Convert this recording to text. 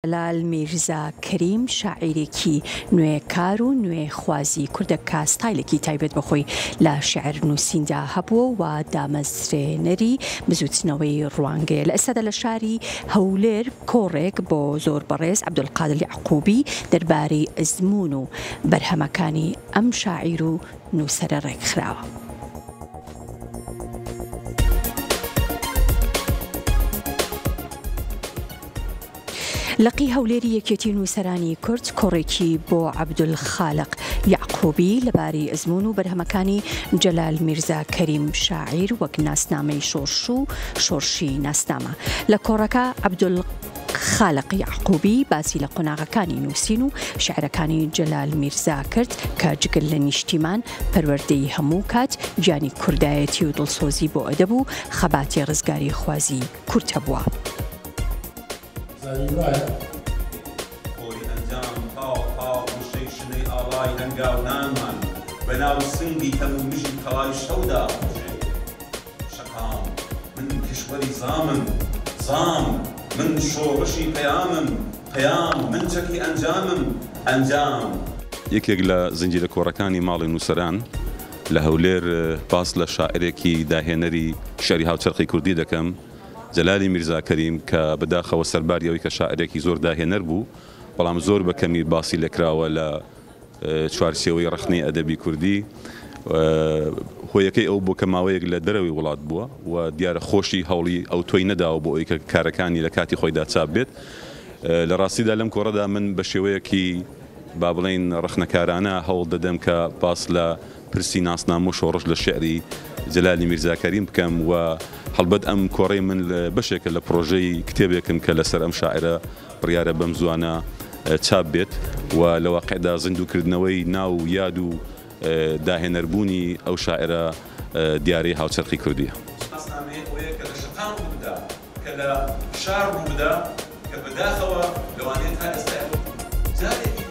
جەلال میرزا کەریم شاعیرێکی نوێکار و نوێخوازی کوردەکە ستایلێکی تایبەت بەخۆی لە شێعر نووسیندا هەبووە و دامەزرێنەری بزوتنەوەی ڕوانگەیە. لە ئێستادا لە شاری هەولێر کۆڕێک بۆ زۆر بەڕێز عەبدولقادر یعقوبی دەربارەی ئەزموون و بەرهەمەکانی ئەم شاعیر و نووسەرە ڕێکخراوە. لەقی هەولێری یەکێتی نووسەرانی کورد کۆڕێکی بۆ عەبدولخالق یعقوبی لەبارەی ئەزموون و بەرهەمەکانی جەلال میرزا کەریم شاعیر وەک ناسنامەی شۆرش و شۆرشی ناسنامە. لە کۆڕەکە عەبدولخالق یعقوبی باسی لە قۆناغەکانی نووسین و شێعرەکانی جەلال میرزا کرد کە جگەل لە نیشتیمان پەروەردەی هەموو کات گیانی کوردایەتی و دڵسۆزی بۆ ئەدەب و خەباتی ڕزگاری خوازی کورد هەبووە. خۆی ئەنجام تاڵ وشەی شنەی ئاڵای هەنگاونانمان بەناو سنگی هەموو مژی قەڵای شەودا بژێ شەقام من کشوەری زامم زام من شۆڕشی پەیامم پەیام من چەکی ئەنجامم ئەنجام. یەکێک لە زنجیرە کۆڕەکانی ماڵی نووسەران لە هەولێر باس لە شاعرێکی داهێنەری شێعری هاوچەرخی کوردی دەکەم، جەلالی میرزا کەریم کە بەداخەوە سەرباریەوەی کە شاعرێکی زۆر داهێنەر بوو بەڵام زۆر بەکەمی باسی لەکراوە لە چوارچێوەی ڕخنەی ئەدەبی کوردی. هۆیەکەی ئەو بۆ کە ماوەیەک لە دەرەوەی وڵات بووە و دیارە خۆشی هەوڵی ئەو تۆی نەداوە بۆ ئەوی کە کارەکانی لە کاتی خۆیدا چاپ بێت. لە ڕاستیدا لەم کۆڕەدا من بە شێوەیەکی با بڵێن ڕخنەکارانە هەوڵ دەدەم کە باس لە پرسی ناسنامە و شۆڕش لە شێعری جەلالی میرزا کەریم بکەم و هەڵبەت ئەم کۆڕەی من بەشێکە لە پرۆژەی کتێبێکم کە لەسەر ئەم شاعرە بڕیارە بەم زوانە چاپ بێت و لە واقعدا زیندووکردنەوەی ناو و یاد و داهێنەربوونی ئەو شاعرە دیارەی هاوچەرخی کوردیە. ناسنامەیە ئەوەیە کە لە شەقام بوودا کە لە شار بوودا کە بەداخەوە لەوانەیە تا ئێستا جارێکی